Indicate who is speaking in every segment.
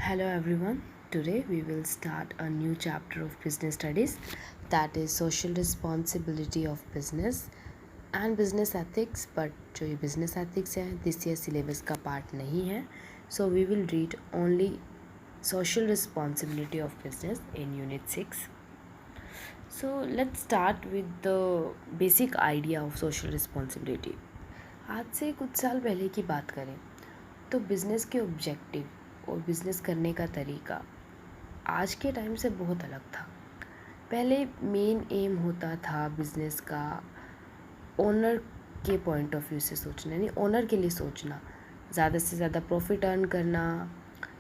Speaker 1: Hello everyone. Today we will start a new chapter of business studies, that is social responsibility of business and business ethics. But जो ये business ethics है this year syllabus का part नहीं है, so we will read only social responsibility of business in unit 6. So let's start with the basic idea of social responsibility. आज से कुछ साल पहले की बात करें तो बिज़नेस के ऑब्जेक्टिव और बिज़नेस करने का तरीका आज के टाइम से बहुत अलग था। पहले मेन एम होता था बिज़नेस का ओनर के पॉइंट ऑफ व्यू से सोचना, यानी ओनर के लिए सोचना, ज़्यादा से ज़्यादा प्रॉफिट अर्न करना,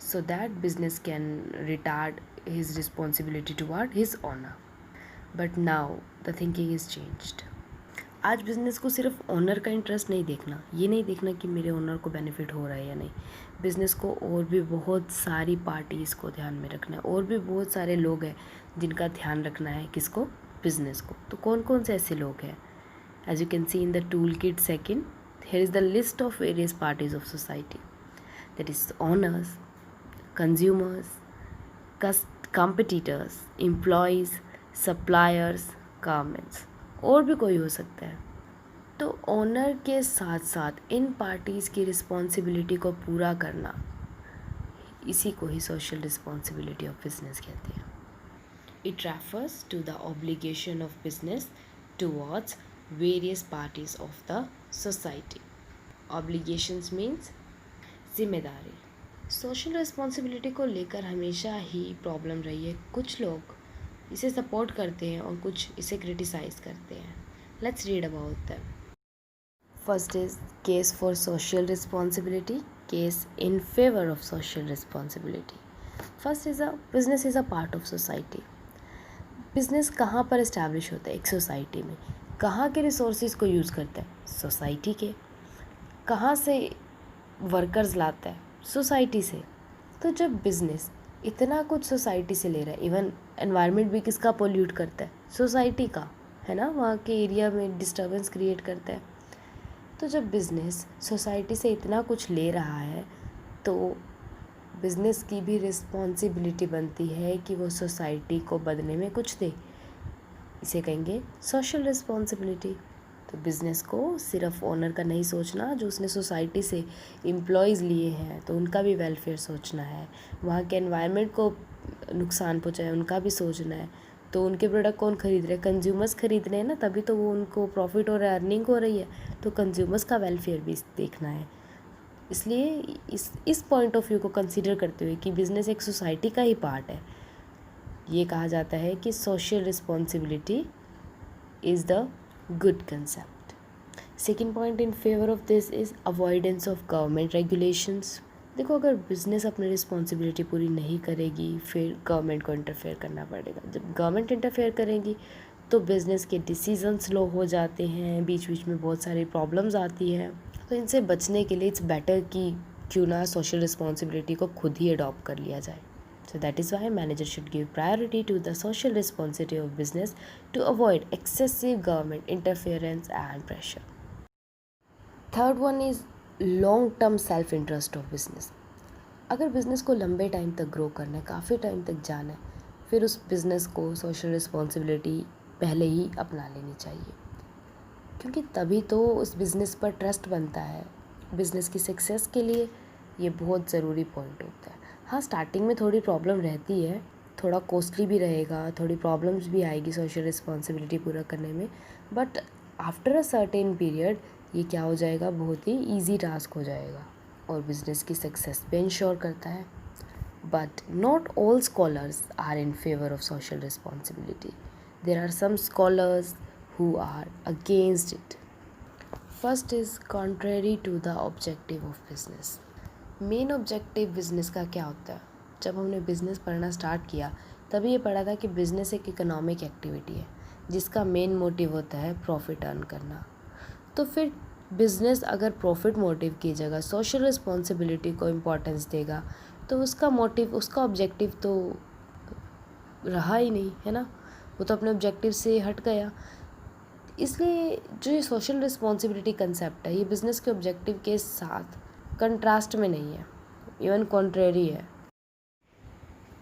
Speaker 1: so that business can retard his responsibility toward his owner. But now the thinking is changed. आज बिज़नेस को सिर्फ ओनर का इंटरेस्ट नहीं देखना, ये नहीं देखना कि मेरे ओनर को बेनिफिट हो रहा है या नहीं. बिज़नेस को और भी बहुत सारी पार्टीज़ को ध्यान में रखना है, और भी बहुत सारे लोग हैं जिनका ध्यान रखना है. किसको? बिज़नेस को. तो कौन कौन से ऐसे लोग हैं? As you can see in the tool kit second, here is the list of various parties of society. That is owners, consumers, competitors, employees, suppliers, governments, और भी कोई हो सकता है. तो ओनर के साथ साथ इन पार्टीज़ की रिस्पॉन्सिबिलिटी को पूरा करना, इसी को ही सोशल रिस्पॉन्सिबिलिटी ऑफ बिजनेस कहते हैं. It refers to the obligation of business towards various parties of the society. Obligations means जिम्मेदारी. सोशल रिस्पॉन्सिबिलिटी को लेकर हमेशा ही प्रॉब्लम रही है. कुछ लोग इसे सपोर्ट करते हैं और कुछ इसे क्रिटिसाइज़ करते हैं. Let's read about them. First is case for social responsibility, case in favor of social responsibility. First is a business is a part of society. Business कहाँ पर इस्टेब्लिश होता है? एक सोसाइटी में. कहाँ के रिसोर्सेज को यूज़ करता है? सोसाइटी के. कहाँ से वर्कर्स लाता है? सोसाइटी से. तो जब बिजनेस इतना कुछ सोसाइटी से ले रहा है, इवन एनवायरनमेंट भी किसका पोल्यूट करता है? सोसाइटी का, है ना. वहाँ के एरिया में डिस्टर्बेंस क्रिएट करता है. तो जब बिज़नेस सोसाइटी से इतना कुछ ले रहा है तो बिज़नेस की भी रिस्पॉन्सिबिलिटी बनती है कि वो सोसाइटी को बदले में कुछ दे. इसे कहेंगे सोशल रिस्पॉन्सिबिलिटी. तो बिज़नेस को सिर्फ ओनर का नहीं सोचना, जो उसने सोसाइटी से एम्प्लॉयज़ लिए हैं तो उनका भी वेलफेयर सोचना है. वहाँ के एनवायरनमेंट को नुकसान पहुँचाए उनका भी सोचना है. तो उनके प्रोडक्ट कौन खरीद रहे हैं? कंज्यूमर्स खरीद रहे हैं ना, तभी तो वो उनको प्रॉफिट हो रहा है, अर्निंग हो रही है. तो कंज्यूमर्स का वेलफेयर भी देखना है. इसलिए इस पॉइंट ऑफ व्यू को कंसीडर करते हुए कि बिज़नेस एक सोसाइटी का ही पार्ट है, ये कहा जाता है कि social responsibility is the good concept. Second point in favour of this is avoidance of government regulations. देखो, अगर बिज़नेस अपनी रिस्पॉन्सिबिलिटी पूरी नहीं करेगी फिर गवर्नमेंट को इंटरफेयर करना पड़ेगा. जब गवर्नमेंट इंटरफेयर करेगी तो बिज़नेस के डिसीजन स्लो हो जाते हैं, बीच बीच में बहुत सारी प्रॉब्लम्स आती हैं. तो इनसे बचने के लिए इट्स बेटर कि क्यों ना सोशल रिस्पॉन्सिबिलिटी को खुद ही अडॉप्ट कर लिया जाए. So that is why manager should give priority to the social responsibility of business to avoid excessive government interference and pressure. Third one is long term self interest of business. अगर business को लंबे time तक grow करना है, काफ़ी time तक जाना है, फिर उस बिज़नेस को सोशल रिस्पॉन्सिबिलिटी पहले ही अपना लेनी चाहिए, क्योंकि तभी तो उस बिज़नेस पर ट्रस्ट बनता है. बिज़नेस की सक्सेस के लिए ये बहुत ज़रूरी पॉइंट होता है. हाँ, स्टार्टिंग में थोड़ी प्रॉब्लम रहती है, थोड़ा कॉस्टली भी रहेगा, थोड़ी प्रॉब्लम्स भी आएगी सोशल रिस्पॉन्सिबिलिटी पूरा करने में, but after a certain period ये क्या हो जाएगा? बहुत ही ईजी टास्क हो जाएगा और बिज़नेस की सक्सेस भी इंश्योर करता है. But not all scholars are in favour of social responsibility. There are some scholars who are against it. First is contrary to the objective of business. Main objective business का क्या होता है? जब हमने business पढ़ना start किया तभी ये पढ़ा था कि बिज़नेस एक इकोनॉमिक एक्टिविटी है जिसका मेन मोटिव होता है प्रॉफिट अर्न करना. तो फिर बिज़नेस अगर प्रॉफिट मोटिव की जगह सोशल रिस्पॉन्सिबिलिटी को इम्पोर्टेंस देगा तो उसका मोटिव, उसका ऑब्जेक्टिव तो रहा ही नहीं, है ना. वो तो अपने ऑब्जेक्टिव से हट गया. इसलिए जो ये सोशल रिस्पॉन्सिबिलिटी कंसेप्ट है ये बिज़नेस के ऑब्जेक्टिव के साथ कंट्रास्ट में नहीं है, इवन कॉन्ट्रेरी है.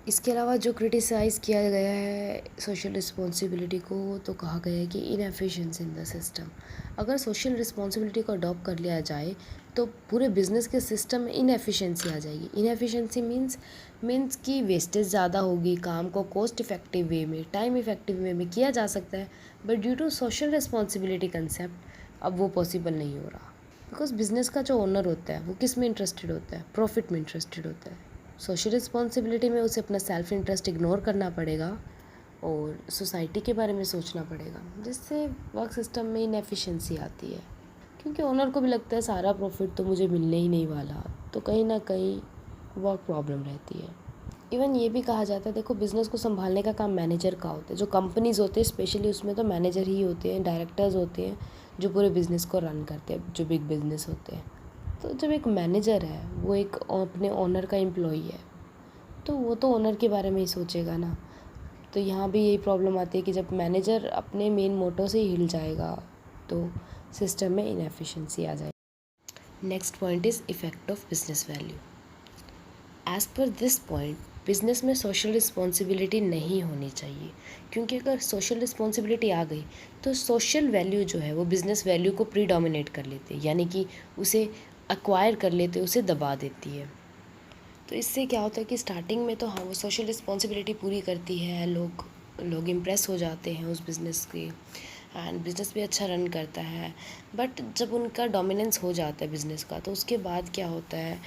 Speaker 1: इसके अलावा जो क्रिटिसाइज़ किया गया है सोशल रिस्पॉन्सिबिलिटी को, तो कहा गया है कि इनएफिशिएंसी इन द सिस्टम। अगर सोशल रिस्पॉन्सिबिलिटी को अडॉप्ट कर लिया जाए तो पूरे बिजनेस के सिस्टम में इनएफिशिएंसी आ जाएगी। इनएफिशिएंसी मीन्स कि वेस्टेज ज़्यादा होगी, काम को कॉस्ट इफेक्टिव वे में, टाइम इफेक्टिव वे में किया जा सकता है, but due to social responsibility concept अब वो पॉसिबल नहीं हो रहा। बिकॉज बिजनेस का जो ओनर होता है वो किस में इंटरेस्टेड होता है? प्रॉफिट में इंटरेस्टेड होता है। सोशल रिस्पॉन्सिबिलिटी में उसे अपना सेल्फ इंटरेस्ट इग्नोर करना पड़ेगा और सोसाइटी के बारे में सोचना पड़ेगा, जिससे वर्क सिस्टम में इनएफिशिएंसी आती है। क्योंकि ओनर को भी लगता है सारा प्रॉफिट तो मुझे मिलने ही नहीं वाला, तो कहीं ना कहीं वर्क प्रॉब्लम रहती है। इवन ये भी कहा जाता है, देखो बिज़नेस को संभालने का काम मैनेजर का होता है। जो कंपनीज़ होते हैं स्पेशली उसमें तो मैनेजर ही होते हैं, डायरेक्टर्स होते हैं जो पूरे बिज़नेस को रन करते हैं, जो बिग बिज़नेस होते हैं। तो जब एक मैनेजर है वो एक अपने ओनर का एम्प्लॉई है, तो वो तो ओनर के बारे में ही सोचेगा ना। तो यहाँ भी यही प्रॉब्लम आती है कि जब मैनेजर अपने मेन मोटो से ही हिल जाएगा तो सिस्टम में इनएफिशिएंसी आ जाएगी। Next point is effect of business value. As per this point business में सोशल रिस्पॉन्सिबिलिटी नहीं होनी चाहिए, क्योंकि अगर सोशल रिस्पॉन्सिबिलिटी आ गई तो सोशल वैल्यू जो है वो बिज़नेस वैल्यू को प्रीडोमिनेट कर लेते हैं, यानी कि उसे एक्वायर कर लेते, उसे दबा देती है। तो इससे क्या होता है कि स्टार्टिंग में तो हाँ वो सोशल रिस्पॉन्सिबिलिटी पूरी करती है, लोग इम्प्रेस हो जाते हैं उस बिज़नेस के, एंड बिज़नेस भी अच्छा रन करता है। बट जब उनका डोमिनेंस हो जाता है बिज़नेस का, तो उसके बाद क्या होता है,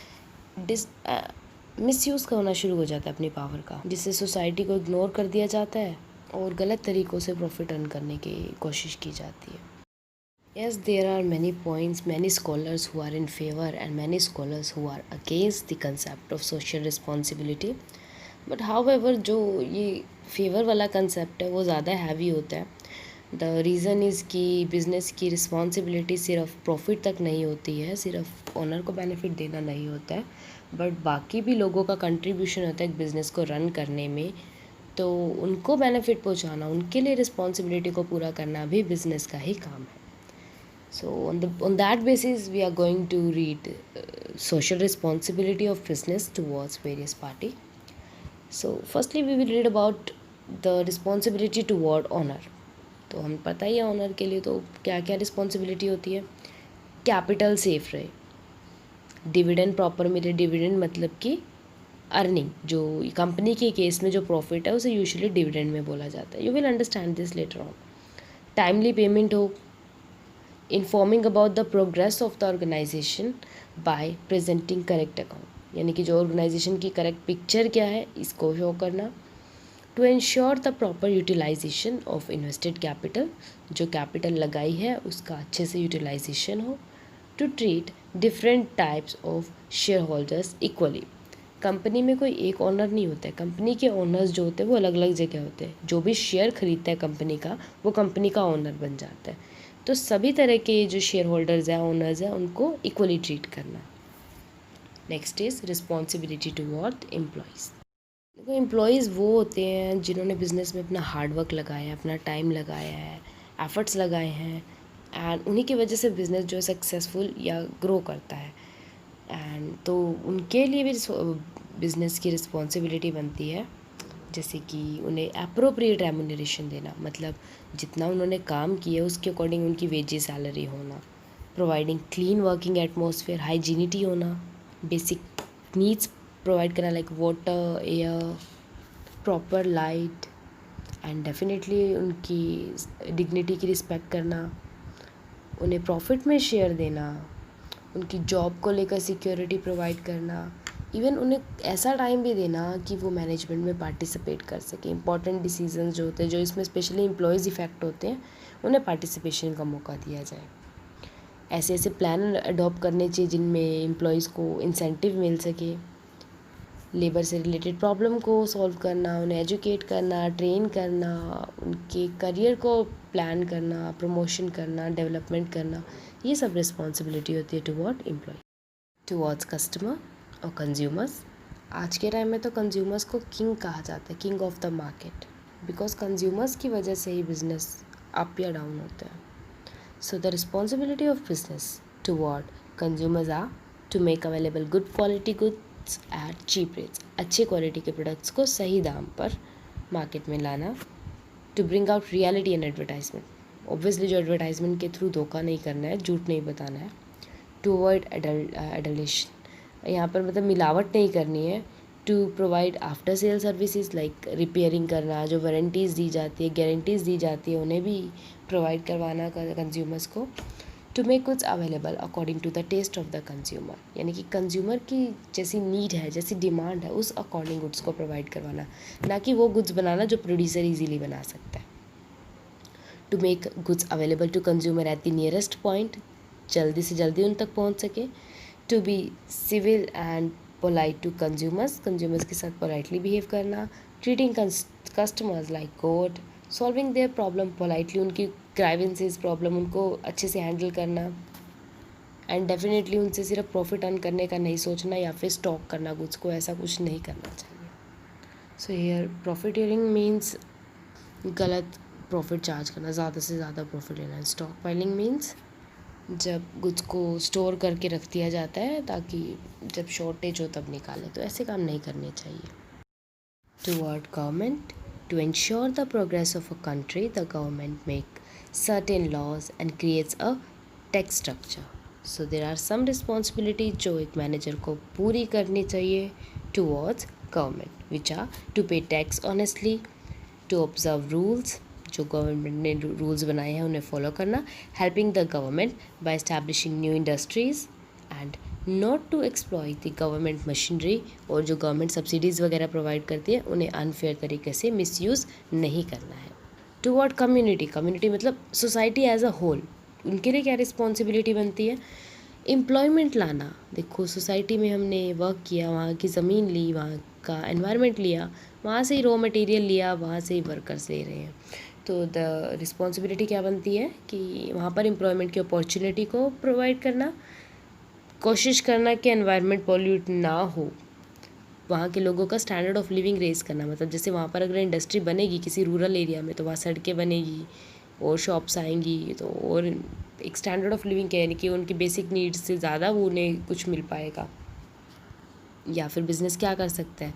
Speaker 1: मिसयूज़ होना शुरू हो जाता है अपनी पावर का, जिससे सोसाइटी को इग्नोर कर दिया जाता है और गलत तरीक़ों से प्रॉफिट अर्न करने की कोशिश की जाती है। Yes, there are many points, many scholars who are in favor and many scholars who are against the concept of social responsibility. But however, जो ये फेवर वाला कंसेप्ट है वो ज़्यादा हैवी होता है। द रीज़न इज़ कि बिज़नेस की रिस्पॉन्सिबिलिटी सिर्फ प्रॉफिट तक नहीं होती है, सिर्फ ओनर को बेनिफिट देना नहीं होता है, बट बाकी भी लोगों का कंट्रीब्यूशन होता है एक बिज़नेस को रन करने में। तो उनको बेनिफिट पहुंचाना, उनके लिए रिस्पॉन्सिबिलिटी को पूरा करना भी बिज़नेस का ही काम है। So on that basis, we are going to read social responsibility of business towards various party. So firstly, we will read about the responsibility toward owner. तो हम पता ही है ओनर के लिए तो क्या क्या रिस्पॉन्सिबिलिटी होती है। कैपिटल सेफ रहे, डिविडेंड प्रॉपर मिले। डिविडेंड मतलब कि अर्निंग, जो कंपनी के केस में जो प्रॉफिट है उसे यूजुअली डिविडेंड में बोला जाता है। You will understand this later on. Timely payment हो, informing about the progress of the organisation by presenting correct account, यानी कि जो ऑर्गेनाइजेशन की करेक्ट पिक्चर क्या है इसको शो करना। To ensure the proper utilization of invested capital, जो कैपिटल लगाई है उसका अच्छे से यूटिलाइजेशन हो। To treat different types of shareholders equally, company में कोई एक ओनर नहीं होता है, कंपनी के ओनर्स जो होते हैं वो अलग अलग जगह होते हैं। जो भी शेयर खरीदता है कंपनी का वो कंपनी का ओनर बन जाता है। तो सभी तरह के जो शेयर होल्डर्स हैं, ओनर्स हैं, उनको इक्वली ट्रीट करना। Next is responsibility toward employees. देखो एम्प्लॉयज़ वो होते हैं जिन्होंने बिज़नेस में अपना हार्डवर्क लगाया है, अपना टाइम लगाया है, एफर्ट्स लगाए हैं, एंड उन्हीं की वजह से बिज़नेस जो है सक्सेसफुल या ग्रो करता है। एंड तो उनके लिए भी बिज़नेस की रिस्पॉन्सिबिलिटी बनती है, जैसे कि उन्हें अप्रोप्रिएट रेम्यूनरेशन देना, मतलब जितना उन्होंने काम किया उसके अकॉर्डिंग उनकी वेजेस सैलरी होना। प्रोवाइडिंग क्लीन वर्किंग एटमॉस्फेयर, हाइजीनिटी होना, बेसिक नीड्स प्रोवाइड करना like water, air, proper light, and definitely उनकी डिग्निटी की रिस्पेक्ट करना, उन्हें प्रॉफिट में शेयर देना, उनकी जॉब को लेकर सिक्योरिटी प्रोवाइड करना, इवन उन्हें ऐसा टाइम भी देना कि वो मैनेजमेंट में पार्टिसिपेट कर सके। इंपॉर्टेंट डिसीजंस जो होते हैं, जो इसमें स्पेशली एम्प्लॉयज़ इफ़ेक्ट होते हैं, उन्हें पार्टिसिपेशन का मौका दिया जाए। ऐसे ऐसे प्लान अडॉप्ट करने चाहिए जिनमें एम्प्लॉयज़ को इंसेंटिव मिल सके। लेबर से रिलेटेड प्रॉब्लम को सॉल्व करना, उन्हें एजुकेट करना, ट्रेन करना, उनके करियर को प्लान करना, प्रमोशन करना, डेवलपमेंट करना, ये सब रिस्पॉन्सिबिलिटी होती है टुवर्ड एम्प्लॉय। टुवर्ड्स कस्टमर और कंज्यूमर्स, आज के टाइम में तो कंज्यूमर्स को किंग कहा जाता है, king of the market, because consumers की वजह से ही बिज़नेस अप या डाउन होता है। So the responsibility of business toward consumers are to make available good quality goods products at cheap rates, अच्छे क्वालिटी के प्रोडक्ट्स को सही दाम पर मार्केट में लाना। To bring out reality and advertisement, obviously जो एडवर्टाइजमेंट के थ्रू धोखा नहीं करना है, झूठ नहीं बताना है। टू अवॉइड एडल्शन, यहाँ पर मतलब मिलावट नहीं करनी है। To provide after sale services like repairing करना, जो वारंटीज़ दी जाती है, गारंटीज़ दी जाती है, उन्हें भी प्रोवाइड करवाना कंज्यूमर्स को। To make goods available according to the taste of the consumer, यानी कि कंज्यूमर की जैसी नीड है, जैसी डिमांड है, उस अकॉर्डिंग गुड्स को प्रोवाइड करवाना, ना कि वो गुड्स बनाना जो प्रोड्यूसर ईजीली बना सकता है। To make goods available to consumer at the nearest point, जल्दी से जल्दी उन तक पहुंच सके। To be civil and polite to consumers, consumers के साथ पोलाइटली बिहेव करना। Treating customers like god, solving their problem politely, उनकी ग्राइवेंसेस प्रॉब्लम उनको अच्छे से हैंडल करना। एंड डेफिनेटली उनसे सिर्फ प्रॉफिट अर्न करने का नहीं सोचना या फिर स्टॉक करना गुड्स को, ऐसा कुछ नहीं करना चाहिए। सो हियर प्रॉफिटियरिंग मीन्स गलत प्रॉफिट चार्ज करना, ज़्यादा से ज़्यादा प्रॉफिट लेना। स्टॉक पाइलिंग मीन्स जब गुड्स को स्टोर करके रख दिया जाता है ताकि जब शॉर्टेज हो तब निकाले, तो ऐसे काम नहीं करने चाहिए। Toward government, to ensure the progress of a country the government make certain laws and creates a tax structure. So there are some responsibility जो एक मैनेजर को पूरी करनी चाहिए towards government, which are to pay tax honestly, to observe rules, जो government ने rules बनाए हैं उन्हें फॉलो करना, helping the government by establishing new industries and not to exploit the government machinery, और जो गवर्नमेंट सब्सिडीज़ वगैरह प्रोवाइड करती है उन्हें अनफेयर तरीके से मिसयूज़ नहीं करना है। टुवर्ड कम्युनिटी, कम्युनिटी मतलब सोसाइटी एज अ होल, उनके लिए क्या रिस्पॉन्सिबिलिटी बनती है? एम्प्लॉयमेंट लाना। देखो सोसाइटी में हमने वर्क किया, वहाँ की ज़मीन ली, वहाँ का एनवायरनमेंट लिया, वहाँ से ही रॉ मटेरियल लिया, वहाँ से ही वर्कर्स ले रहे हैं, तो द रिस्पॉन्सिबिलिटी क्या बनती है कि वहाँ पर एम्प्लॉयमेंट की अपॉर्चुनिटी को प्रोवाइड करना, कोशिश करना कि एनवायरनमेंट पॉल्यूट ना हो, वहाँ के लोगों का स्टैंडर्ड ऑफ लिविंग रेज करना। मतलब जैसे वहाँ पर अगर इंडस्ट्री बनेगी किसी रूरल एरिया में, तो वहाँ सड़कें बनेगी और शॉप्स आएंगी, तो और एक स्टैंडर्ड ऑफ लिविंग यानी कि उनकी बेसिक नीड्स से ज़्यादा वो उन्हें कुछ मिल पाएगा। या फिर बिज़नेस क्या कर सकता है,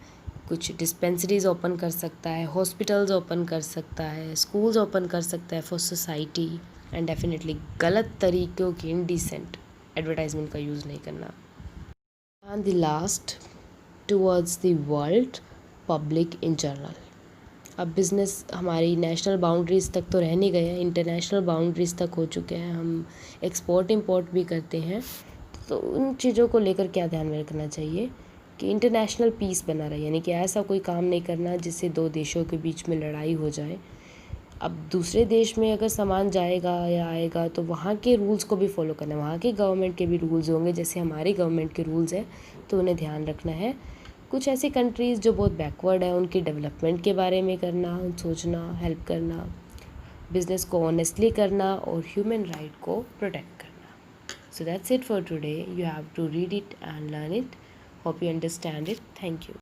Speaker 1: कुछ डिस्पेंसरीज ओपन कर सकता है, हॉस्पिटल्स ओपन कर सकता है, स्कूल्स ओपन कर सकता है फॉर सोसाइटी। एंड डेफिनेटली गलत तरीक़ों की इनडिसेंट एडवर्टाइजमेंट का यूज़ नहीं करना। And the last, towards the world public in general. अब बिज़नेस हमारी नेशनल बाउंड्रीज़ तक तो रह नहीं गए, इंटरनेशनल बाउंड्रीज़ तक हो चुके हैं, हम एक्सपोर्ट इंपोर्ट भी करते हैं, तो उन चीज़ों को लेकर क्या ध्यान में रखना चाहिए कि इंटरनेशनल पीस बना रहे, यानी कि ऐसा कोई काम नहीं करना जिससे दो देशों के बीच में लड़ाई हो जाए। अब दूसरे देश में अगर सामान जाएगा या आएगा तो वहाँ के रूल्स को भी फॉलो करना है, वहाँ के गवर्नमेंट के भी रूल्स होंगे जैसे हमारी गवर्नमेंट के रूल्स हैं, तो उन्हें ध्यान रखना है। कुछ ऐसी कंट्रीज़ जो बहुत बैकवर्ड है उनकी डेवलपमेंट के बारे में करना, सोचना, हेल्प करना, बिज़नेस को ऑनेस्टली करना और ह्यूमन राइट को प्रोटेक्ट करना। So that's it for today. You have to read it and learn it. Hope you understand it. Thank you.